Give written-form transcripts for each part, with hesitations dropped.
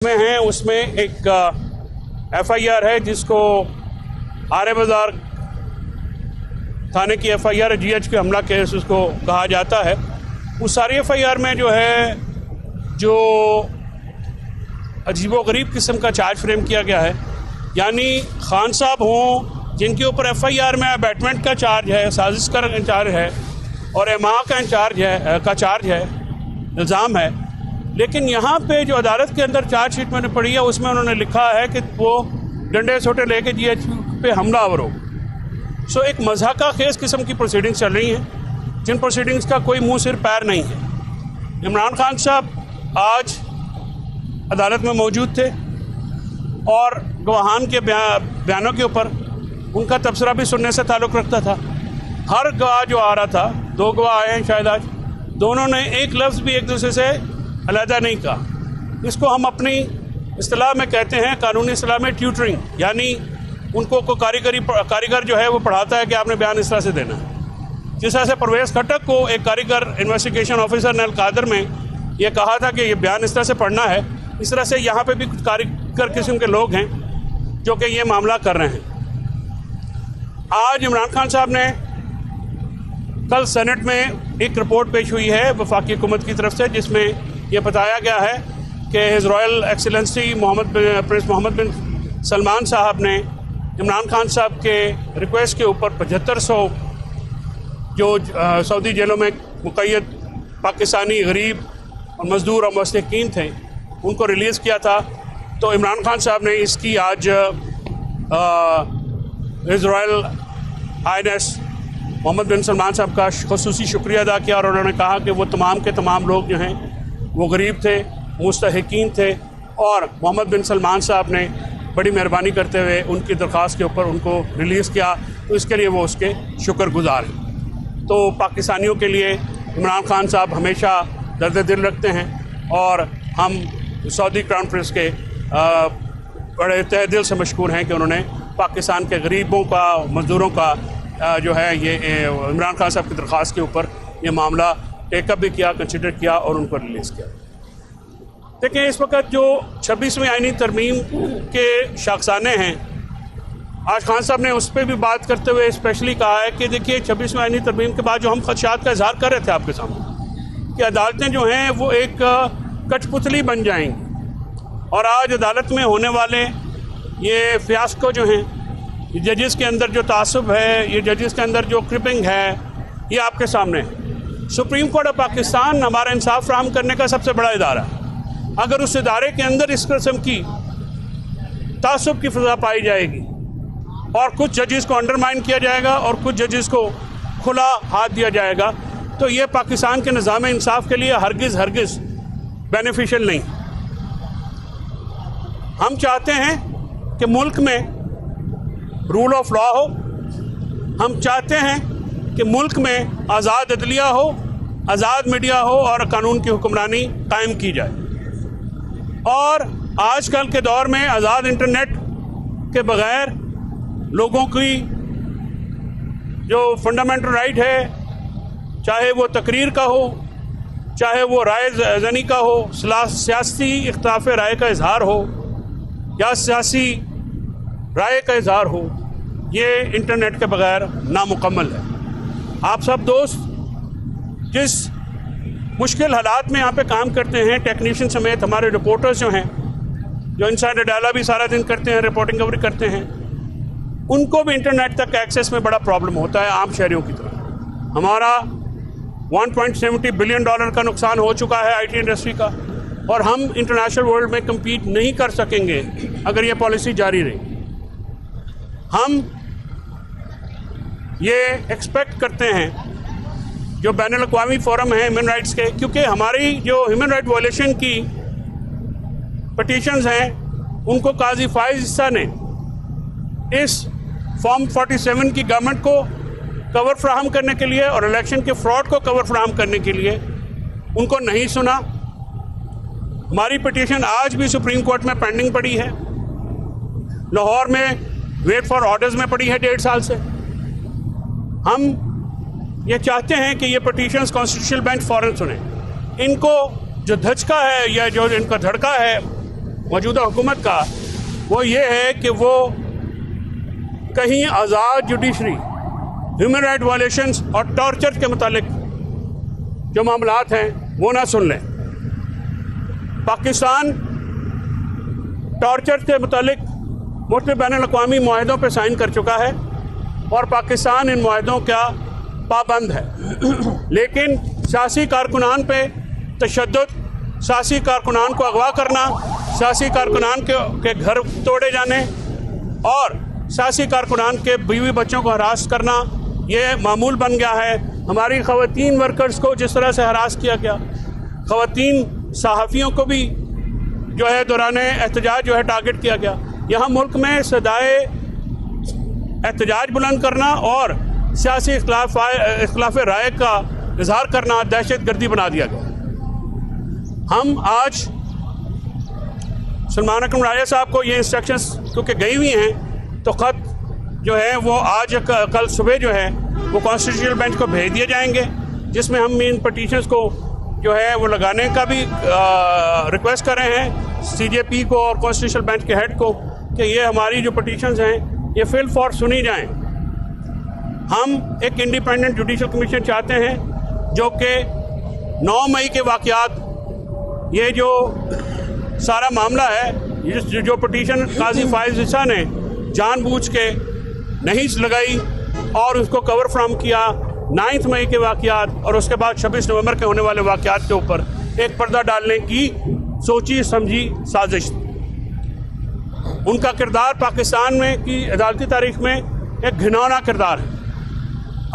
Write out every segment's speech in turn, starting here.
में हैं उसमें एक एफआईआर है जिसको आर्य बाजार थाने की एफआईआर जीएच के हमला केस उसको कहा जाता है। उस सारी एफआईआर में जो है जो अजीबोगरीब किस्म का चार्ज फ्रेम किया गया है, यानी खान साहब हों जिनके ऊपर एफआईआर में अबैटमेंट का चार्ज है, साजिश का चार्ज है और एमा का चार्ज है, इल्ज़ाम है, लेकिन यहाँ पे जो अदालत के अंदर चार्जशीट मैंने पढ़ी है उसमें उन्होंने लिखा है कि वो डंडे सोटे लेके जीएच पे हमलावर हो। सो एक मज़ाक़ा खेज़ किस्म की प्रोसीडिंग्स चल रही हैं जिन प्रोसीडिंग्स का कोई मुंह सिर पैर नहीं है। इमरान खान साहब आज अदालत में मौजूद थे और गवाहान के बयानों के ऊपर उनका तबसरा भी सुनने से ताल्लुक़ रखता था। हर गवाह जो आ रहा था, दो गवाह आए हैं शायद आज, दोनों ने एक लफ्ज़ भी एक दूसरे से अलहदा नहीं कहा। इसको हम अपनी इस्तिलाह में कहते हैं, कानूनी इस्तिलाह में ट्यूटरिंग, यानी उनको को कारीगर जो है वो पढ़ाता है कि आपने बयान इस तरह से देना है। जिस तरह से परवेज़ खट्टक को एक कारीगर इन्वेस्टिगेशन ऑफिसर ने अलकादर में ये कहा था कि ये बयान इस तरह से पढ़ना है, इस तरह से यहाँ पे भी कुछ कारीगर किस्म के लोग हैं जो कि ये मामला कर रहे हैं। आज इमरान खान साहब ने कल सेनेट में एक रिपोर्ट पेश हुई है वफाकी हुकूमत की तरफ से, जिसमें ये बताया गया है कि his royal excellency prince Mohammed bin Salman साहब ने इमरान खान साहब के रिक्वेस्ट के ऊपर 7500 जो सऊदी जेलों में मुक़य्यद पाकिस्तानी गरीब और मज़दूर और मुस्तहिक़ीन थे उनको रिलीज़ किया था। तो इमरान खान साहब ने इसकी आज his royal highness Mohammad bin Salman साहब का ख़ुसूसी शुक्रिया अदा किया और उन्होंने कहा कि वो तमाम के तमाम लोग जो हैं वो गरीब थे, मुस्तहिक़ीन थे और मोहम्मद बिन सलमान साहब ने बड़ी मेहरबानी करते हुए उनकी दरख्वास्त के ऊपर उनको रिलीज़ किया, तो इसके लिए वो उसके शुक्रगुज़ार हैं। तो पाकिस्तानियों के लिए इमरान खान साहब हमेशा दर्द दिल रखते हैं और हम सऊदी क्राउन प्रिंस के बड़े तहे दिल से मशकूर हैं कि उन्होंने पाकिस्तान के गरीबों का, मज़दूरों का जो है ये इमरान खान साहब की दरख्वास्त के ऊपर ये मामला टेकअप भी किया, कंसिडर किया और उनको रिलीज़ किया। देखिए, इस वक्त जो 26वीं आईनी तरमीम के शाखसाने हैं, आज खान साहब ने उस पर भी बात करते हुए स्पेशली कहा है कि देखिए 26वीं आईनी तरमीम के बाद जो हम खदशात का इजहार कर रहे थे आपके सामने कि अदालतें जो हैं वो एक कठपुतली बन जाएंगी और आज अदालत में होने वाले ये फियास्को जो हैं, जजेस के अंदर जो तासुब है, ये जजेस के अंदर जो क्रिपिंग है, ये आपके सामने है। सुप्रीम कोर्ट ऑफ पाकिस्तान हमारा इंसाफ फराहम करने का सबसे बड़ा इदारा है। अगर उस इदारे के अंदर इस किस्म की तासुब की फ़ज़ा पाई जाएगी और कुछ जजेस को अंडरमाइन किया जाएगा और कुछ जजेस को खुला हाथ दिया जाएगा, तो ये पाकिस्तान के निज़ाम इंसाफ के लिए हरगिज़ बेनिफिशियल नहीं। हम चाहते हैं कि मुल्क में रूल ऑफ लॉ हो, हम चाहते हैं कि मुल्क में आज़ाद अदलिया हो, आज़ाद मीडिया हो और कानून की हुक्मरानी कायम की जाए। और आजकल के दौर में आज़ाद इंटरनेट के बग़ैर लोगों की जो फंडामेंटल राइट है, चाहे वो तकरीर का हो, चाहे वो राय ज़नी का हो, सियासी इख्तिलाफ़ राय का इजहार हो या सियासी राय का इजहार हो, ये इंटरनेट के बग़ैर नामुकम्मल है। आप सब दोस्त जिस मुश्किल हालात में यहाँ पे काम करते हैं, टेक्नीशियन समेत हमारे रिपोर्टर्स जो हैं, जो इनसाइडर डायलॉग भी सारा दिन करते हैं, रिपोर्टिंग कवरेज करते हैं, उनको भी इंटरनेट तक एक्सेस में बड़ा प्रॉब्लम होता है आम शहरियों की तरह। हमारा $1.70 बिलियन का नुकसान हो चुका है आईटी इंडस्ट्री का और हम इंटरनेशनल वर्ल्ड में कम्पीट नहीं कर सकेंगे अगर ये पॉलिसी जारी रही। हम ये एक्सपेक्ट करते हैं जो बैनुल अक़वामी फोरम है ह्यूमन राइट्स के, क्योंकि हमारी जो ह्यूमन राइट वायलेशन की पटिशन्स हैं उनको काजी फाइज ईसा ने इस फॉर्म 47 की गवर्नमेंट को कवर फ्राहम करने के लिए और इलेक्शन के फ्रॉड को कवर फ्राहम करने के लिए उनको नहीं सुना। हमारी पटिशन आज भी सुप्रीम कोर्ट में पेंडिंग पड़ी है, लाहौर में वेट फॉर ऑर्डर्स में पड़ी है 1.5 साल से। हम ये चाहते हैं कि ये पटिशन्स कॉन्स्टिट्यूशनल बेंच फ़ौरन सुने। इनको जो धचका है या जो इनका धड़का है मौजूदा हुकूमत का वो ये है कि वो कहीं आज़ाद जुडिशरी, ह्यूमन राइट वायलेशंस और टॉर्चर के मुतालिक जो मामलात हैं वो ना सुन लें। पाकिस्तान टॉर्चर के मुतालिक मुख्तलिफ बैनुल-अक़वामी मुआहदों पर साइन कर चुका है और पाकिस्तान इन मुआहदों का पाबंद है, लेकिन सियासी कारकुनान पे तशद्दुद, सियासी कारकुनान को अगवा करना, सियासी कारकुनान के घर तोड़े जाने और सियासी कारकुनान के बीवी बच्चों को हरास करना ये मामूल बन गया है। हमारी ख़वातीन वर्कर्स को जिस तरह से हरास किया गया, ख़वातीन सहाफ़ियों को भी जो है दौरान एहतजाज जो है टारगेट किया गया। यहाँ मुल्क में सदाए एहतजाज बुलंद करना और सियासी इख्तिलाफ राय का इजहार करना दहशत गर्दी बना दिया गया। हम आज सलमान अकरम राजा साहब को ये इंस्ट्रक्शंस क्योंकि गई हुई हैं तो ख़त जो है वो आज कल सुबह जो है वो कॉन्स्टिट्यूशनल बेंच को भेज दिए जाएंगे, जिसमें हम इन पटिशन्स को जो है वो लगाने का भी रिक्वेस्ट कर रहे हैं CJP को और कॉन्स्टिट्यूशनल बेंच के हेड को कि ये हमारी जो पटिशन्स हैं ये फिल फॉर सुनी जाएं। हम एक इंडिपेंडेंट जुडिशल कमीशन चाहते हैं जो कि 9 मई के वाक़यात, ये जो सारा मामला है जो पटिशन काजी फाइज ईसा ने जानबूझ के नहीं लगाई और उसको कवर फ्राम किया 9 मई के वाक़यात और उसके बाद 26 नवंबर के होने वाले वाक़यात के ऊपर एक पर्दा डालने की सोची समझी साजिश। उनका किरदार पाकिस्तान में की अदालती तारीख में एक घिनौना किरदार है।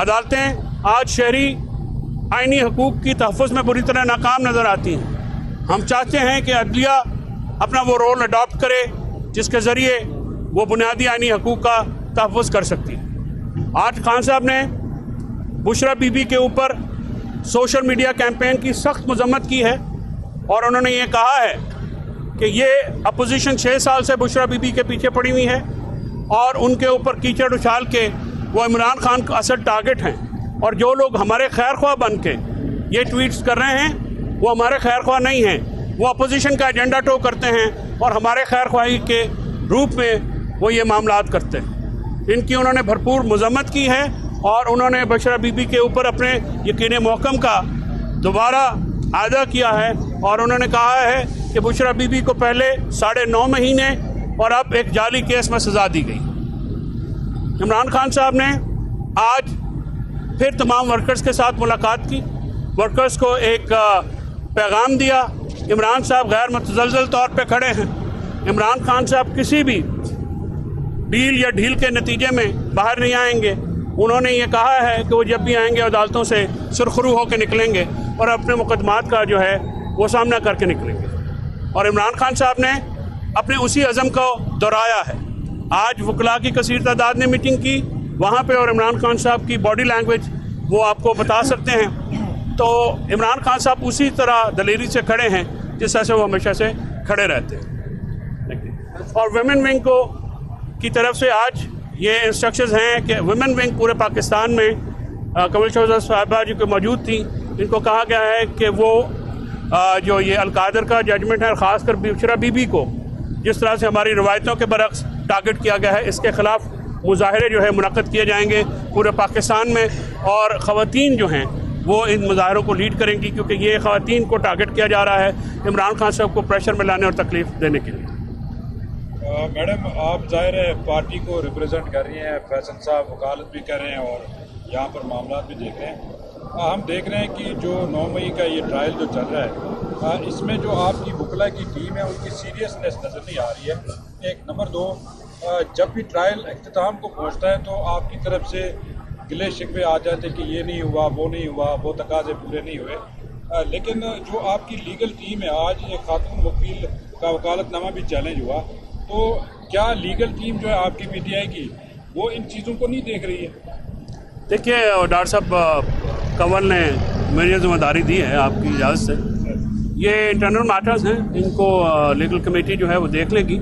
अदालतें आज शहरी आइनी हकूक़ की तहफ़्फ़ुज़ में बुरी तरह नाकाम नज़र आती हैं। हम चाहते हैं कि अदलिया अपना वो रोल अडॉप्ट करे जिसके ज़रिए वो बुनियादी आइनी हकूक़ का तहफ़्फ़ुज़ कर सकती है। आज खान साहब ने बुशरा बीबी के ऊपर सोशल मीडिया कैंपेन की सख्त मज़म्मत की है और उन्होंने ये कहा है कि ये अपोजिशन 6 साल से बुशरा बीबी के पीछे पड़ी हुई है और उनके ऊपर कीचड़ उछाल के वो इमरान खान का असल टारगेट हैं और जो लोग हमारे खैर ख्वाह बन के ये ट्वीट्स कर रहे हैं वो हमारे खैर ख्वाह नहीं हैं, वो अपोजिशन का एजेंडा टो करते हैं और हमारे खैर ख्वाही के रूप में वो ये मामलात करते हैं। इनकी उन्होंने भरपूर मज़म्मत की है और उन्होंने बुशरा बीबी के ऊपर अपने यकीन महकम का दोबारा अदा किया है और उन्होंने कहा है कि बुशरा बीबी को पहले 9.5 महीने और अब एक जाली केस में सज़ा दी गई। इमरान खान साहब ने आज फिर तमाम वर्कर्स के साथ मुलाकात की, वर्कर्स को एक पैगाम दिया। इमरान साहब गैर मुतज़लज़ल तौर पे खड़े हैं। इमरान खान साहब किसी भी डील या ढील के नतीजे में बाहर नहीं आएंगे। उन्होंने ये कहा है कि वो जब भी आएंगे अदालतों से सुरखरू होकर निकलेंगे और अपने मुकदमात का जो है वो सामना करके निकलेंगे। और इमरान खान साहब ने अपने उसी अज़म को दोहराया है। आज वकला की कसीर तादाद ने मीटिंग की वहाँ पे और इमरान खान साहब की बॉडी लैंग्वेज वो आपको बता सकते हैं। तो इमरान खान साहब उसी तरह दलेरी से खड़े हैं जिस तरह से वो हमेशा से खड़े रहते हैं। और वुमेन विंग को की तरफ से आज ये इंस्ट्रक्शंस हैं कि वुमेन विंग पूरे पाकिस्तान में कमल शौजा साहिबा जो कि मौजूद थी, इनको कहा गया है कि वो जो ये अलकादर का जजमेंट है ख़ासकर बुशरा बीबी को जिस तरह से हमारी रवायतों के बरक्स टारगेट किया गया है, इसके ख़िलाफ़ मुज़ाहरे जो है मुनक़्क़द किए जाएंगे पूरे पाकिस्तान में और ख़वातीन जो हैं वो इन मुज़ाहरों को लीड करेंगी क्योंकि ये ख़वातीन को टारगेट किया जा रहा है इमरान खान साहब को प्रेशर में लाने और तकलीफ़ देने के लिए। मैडम, आप ज़ाहिर है पार्टी को रिप्रेजेंट कर रही हैं, फैसल साहब वकालत भी कर रहे हैं और यहाँ पर मामला भी देख रहे हैं। हम देख रहे हैं कि जो 9 मई का ये ट्रायल जो चल रहा है इसमें जो आपकी वकला की टीम है उनकी सीरियसनेस नज़र नहीं आ रही है। एक नंबर 2, जब भी ट्रायल इख्तिताम को पहुँचता है तो आपकी तरफ से गिले शिकवे आ जाते कि ये नहीं हुआ, वो नहीं हुआ, वो तकाजे पूरे नहीं हुए। लेकिन जो आपकी लीगल टीम है, आज एक खातून वकील का वकालतनामा भी चैलेंज हुआ, तो क्या लीगल टीम जो है आपकी PTI की वो इन चीज़ों को नहीं देख रही है? देखिए डॉक्टर साहब, कंवल ने मेरी जिम्मेदारी दी है आपकी इजाज़त से। ये इंटरनल मैटर्स हैं, इनको लीगल कमेटी जो है वो देख लेगी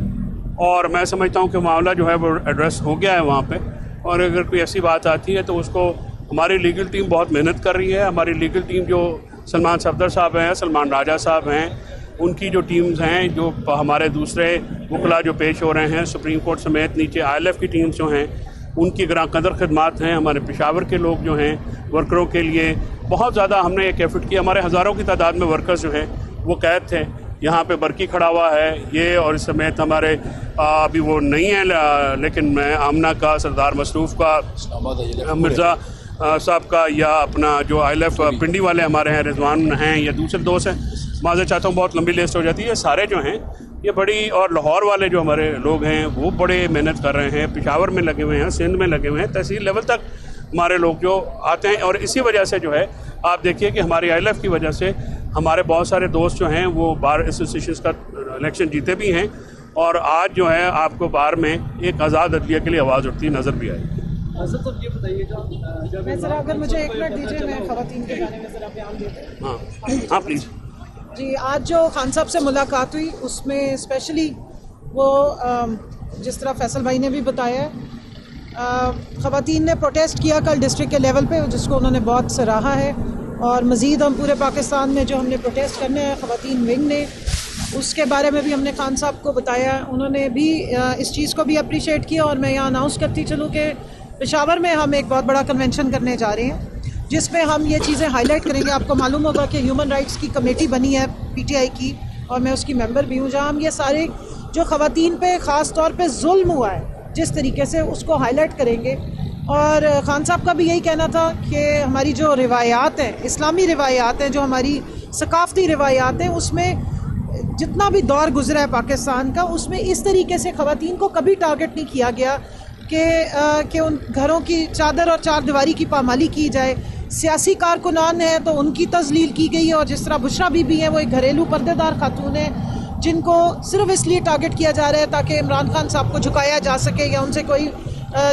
और मैं समझता हूँ कि मामला जो है वो एड्रेस हो गया है वहाँ पे। और अगर कोई ऐसी बात आती है तो उसको हमारी लीगल टीम बहुत मेहनत कर रही है। हमारी लीगल टीम जो सलमान सफदर साहब हैं, सलमान राजा साहब हैं, उनकी जो टीम्स हैं, जो हमारे दूसरे वकला जो पेश हो रहे हैं सुप्रीम कोर्ट समेत, नीचे ILF की टीम्स जो हैं उनकी ग्रां कदर खदमात हैं। हमारे पेशावर के लोग जो हैं वर्करों के लिए बहुत ज़्यादा हमने एक एफर्ट किया। हमारे हज़ारों की तादाद में वर्कर्स जो हैं वो कैद थे। यहाँ पे बरकी खड़ा हुआ है ये, और इस समेत हमारे अभी वो नहीं है, लेकिन मैं आमना का, सरदार मसरूफ़ का, मिर्ज़ा साहब का, या अपना जो ILF पिंडी वाले हमारे हैं, रिजवान हैं, या दूसरे दोस्त हैं, माज़ा चाहता हूँ बहुत लंबी लिस्ट हो जाती है। ये सारे जो हैं ये बड़ी, और लाहौर वाले जो हमारे लोग हैं वो बड़े मेहनत कर रहे हैं, पेशावर में लगे हुए हैं, सिंध में लगे हुए हैं, तहसील लेवल तक हमारे लोग जो आते हैं। और इसी वजह से जो है आप देखिए कि हमारी ILF की वजह से हमारे बहुत सारे दोस्त जो हैं वो बार एसोसिएशन का इलेक्शन जीते भी हैं, और आज जो है आपको बार में एक आज़ाद अदलिया के लिए आवाज़ उठती नज़र भी आई। तो ये बताइएगा, मैं ज़रा, अगर मुझे 1 मिनट दीजिए, मैं ख़वातीन के बारे में ज़रा बयान देती हूँ। हाँ प्लीज़ जी, आज जो खान साहब से मुलाकात हुई उसमें स्पेशली वो जिस तरह फैसल भाई ने भी बताया, ख़वातीन ने प्रोटेस्ट किया कल डिस्ट्रिक्ट के लेवल पे, जिसको उन्होंने बहुत सराहा है। और मज़ीद हम पूरे पाकिस्तान में जो हमने प्रोटेस्ट करने हैं ख़वातीन विंग ने, उसके बारे में भी हमने खान साहब को बताया। उन्होंने भी इस चीज़ को भी अप्रिशिएट किया। और मैं यहाँ अनाउंस करती चलूँ कि पेशावर में हम एक बहुत बड़ा कन्वेंशन करने जा रहे हैं जिसमें हम ये चीज़ें हाईलाइट करेंगे। आपको मालूम होगा कि ह्यूमन राइट्स की कमेटी बनी है PTI की, और मैं उसकी मेंबर भी हूँ, जहाँ हम ये सारे जो ख़वातीन पे ख़ास तौर पे जुल्म हुआ है जिस तरीके से उसको हाईलाइट करेंगे। और खान साहब का भी यही कहना था कि हमारी जो रिवायात हैं, इस्लामी रिवायात हैं, जो हमारी सकाफ़ती रिवायात हैं, उसमें जितना भी दौर गुजरा है पाकिस्तान का, उसमें इस तरीके से ख़वातीन को कभी टारगेट नहीं किया गया कि उन घरों की चादर और चार दीवारी की पामाली की जाए। सियासी कारकुनान है तो उनकी तजलील की गई है, और जिस तरह बुशरा बीबी हैं वो एक घरेलू पर्देदार खातून है जिनको सिर्फ इसलिए टारगेट किया जा रहा है ताकि इमरान खान साहब को झुकाया जा सके या उनसे कोई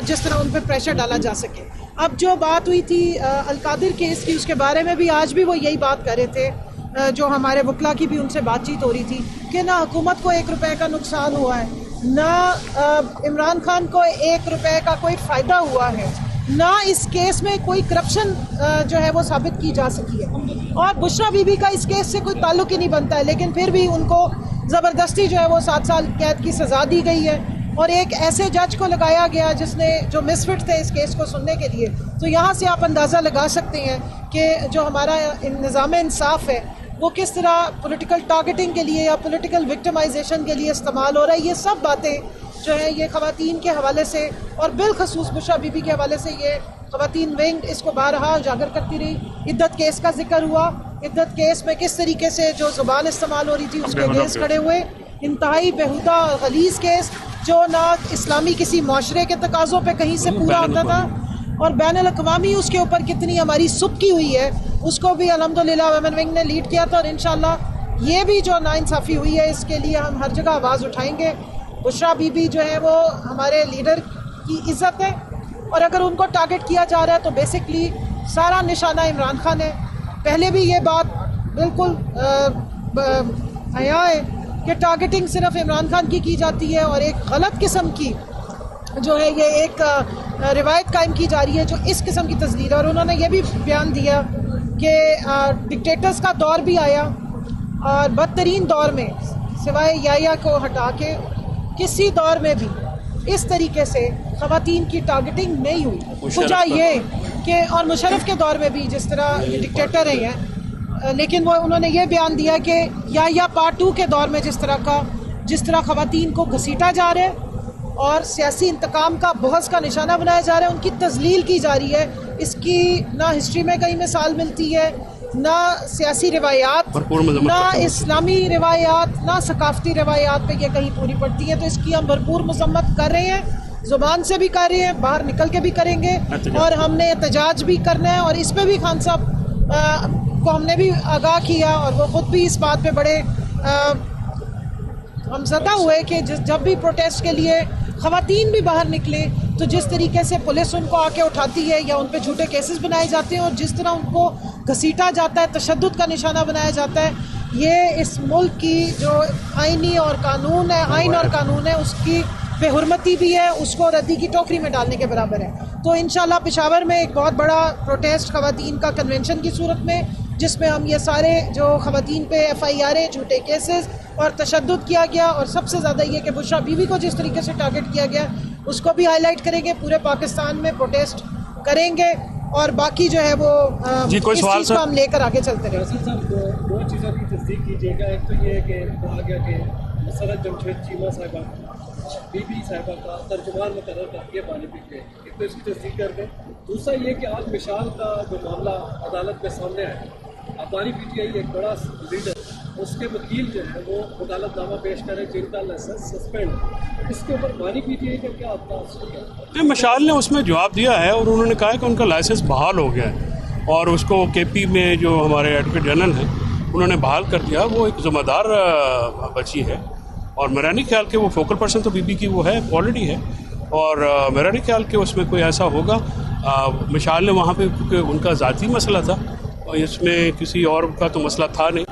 जिस तरह उन पर प्रेशर डाला जा सके। अब जो बात हुई थी अलकादिर केस की, उसके बारे में भी आज भी वो यही बात कर रहे थे, जो हमारे वकला की भी उनसे बातचीत हो रही थी कि ना हुकूमत को 1 रुपये का नुकसान हुआ है, ना इमरान खान को 1 रुपये का कोई फ़ायदा हुआ है, ना इस केस में कोई करप्शन जो है वो साबित की जा सकी है। और बुशरा बीबी का इस केस से कोई ताल्लुक ही नहीं बनता है, लेकिन फिर भी उनको ज़बरदस्ती जो है वो 7 साल कैद की सज़ा दी गई है, और एक ऐसे जज को लगाया गया जिसने जो मिसफिट थे इस केस को सुनने के लिए। तो यहाँ से आप अंदाज़ा लगा सकते हैं कि जो हमारा निज़ाम इंसाफ है वो किस तरह पॉलिटिकल टारगेटिंग के लिए या पॉलिटिकल विक्टिमाइजेशन के लिए इस्तेमाल हो रहा है। ये सब बातें जो है ये ख़वातीन के हवाले से और बिलखसूस बुशरा बीबी के हवाले से ये ख़वातीन विंग इसको बारहा उजागर करती रही। इद्दत केस का जिक्र हुआ, इद्दत केस में किस तरीके से जो ज़ुबान इस्तेमाल हो रही थी उसके अगेंस्ट खड़े हुए, इंतहाई बेहुदा और गलीज़ केस जो ना इस्लामी किसी माशरे के तकाज़ों पे कहीं से पूरा होता था, और बैनुल-अक़वामी उसके ऊपर कितनी हमारी सुबकी हुई है उसको भी अल्हम्दुलिल्लाह वुमेन विंग ने लीड किया था। और इंशाअल्लाह ये भी जो नाइंसाफ़ी हुई है इसके लिए हम हर जगह आवाज़ उठाएंगे। बुशरा बीबी जो है वो हमारे लीडर की इज़्ज़त है, और अगर उनको टारगेट किया जा रहा है तो बेसिकली सारा निशाना इमरान खान है। पहले भी ये बात बिल्कुल आया है कि टारगेटिंग सिर्फ इमरान खान की जाती है, और एक गलत किस्म की जो है ये एक रिवायत कायम की जा रही है जो इस किस्म की तस्दीर है। और उन्होंने ये भी बयान दिया कि डिक्टेटर्स का दौर भी आया, और बदतरीन दौर में सिवाय याया को हटा के किसी दौर में भी इस तरीके से ख़वातीन की टारगेटिंग नहीं हुई। वजह ये कि और मुशर्रफ के दौर में भी जिस तरह ये डिक्टेटर रहे हैं, लेकिन वो उन्होंने ये बयान दिया कि या पार्ट 2 के दौर में जिस तरह ख़वातीन को घसीटा जा रहा है और सियासी इंतकाम का बहस का निशाना बनाया जा रहा है, उनकी तजलील की जा रही है। इसकी ना हिस्ट्री में कहीं मिसाल मिलती है, ना सियासी रिवायात, ना इस्लामी रिवायात, ना सकाफ़ती रिवायात पे ये कहीं पूरी पड़ती है। तो इसकी हम भरपूर मज़म्मत कर रहे हैं, ज़ुबान से भी कर रहे हैं, बाहर निकल के भी करेंगे, और हमने एहतजाज भी करना है। और इस पर भी खान साहब को हमने भी आगाह किया, और वो ख़ुद भी इस बात पे बड़े हमज़दा हुए कि जब भी प्रोटेस्ट के लिए ख़वातीन भी बाहर निकले तो जिस तरीके से पुलिस उनको आके उठाती है या उन पे झूठे केसेस बनाए जाते हैं और जिस तरह उनको घसीटा जाता है, तशद्दुद का निशाना बनाया जाता है, ये इस मुल्क की जो आइनी और कानून है, आइन और कानून है, उसकी बेहुरमती भी है, उसको रद्दी की टोकरी में डालने के बराबर है। तो इंशाल्लाह पेशावर में एक बहुत बड़ा प्रोटेस्ट ख़वातीन का कन्वेंशन की सूरत में जिसमें हम ये सारे जो ख़वातीन पे FIR झूठे केसेस और तशद्दुद किया गया, और सबसे ज़्यादा ये कि बुशरा बीवी को जिस तरीके से टारगेट किया गया उसको भी हाईलाइट करेंगे, पूरे पाकिस्तान में प्रोटेस्ट करेंगे और बाकी जो है वो जी, कोई इस सवाल चीज़ को सर? हम लेकर आगे चलते रहेंगे। फैसल साहब दो चीज़ों की तस्दीक कीजिएगा। एक तो ये है कि कहा गया कि मसरत जमशेद चीमा साहिबा बीबी साहिबा का तर्जुमान मुकर्रर करके पानी पीते हैं, एक तो इसकी तस्दीक कर दें। दूसरा ये कि आज मिशाल का जो मामला अदालत में सामने आया, अफगानी PTI एक बड़ा लीडर, उसके वकील जो है वो वकालतनामा पेश करें जिनका लाइसेंस सस्पेंड, इसके ऊपर अफगानी PTI का क्या आपका? मशाल ने उसमें जवाब दिया है और उन्होंने कहा है कि उनका लाइसेंस बहाल हो गया है और उसको KP में जो हमारे एडवोकेट जनरल हैं उन्होंने बहाल कर दिया। वो एक ज़िम्मेदार बच्ची है और मेरा नहीं ख्याल कि वो फोकल पर्सन तो बीबी की वो है ऑलरेडी है, और मेरा नहीं ख्याल कि उसमें कोई ऐसा होगा। मिशाल ने वहाँ पे, क्योंकि उनका ज़ाती मसला था और इसमें किसी और का तो मसला था नहीं,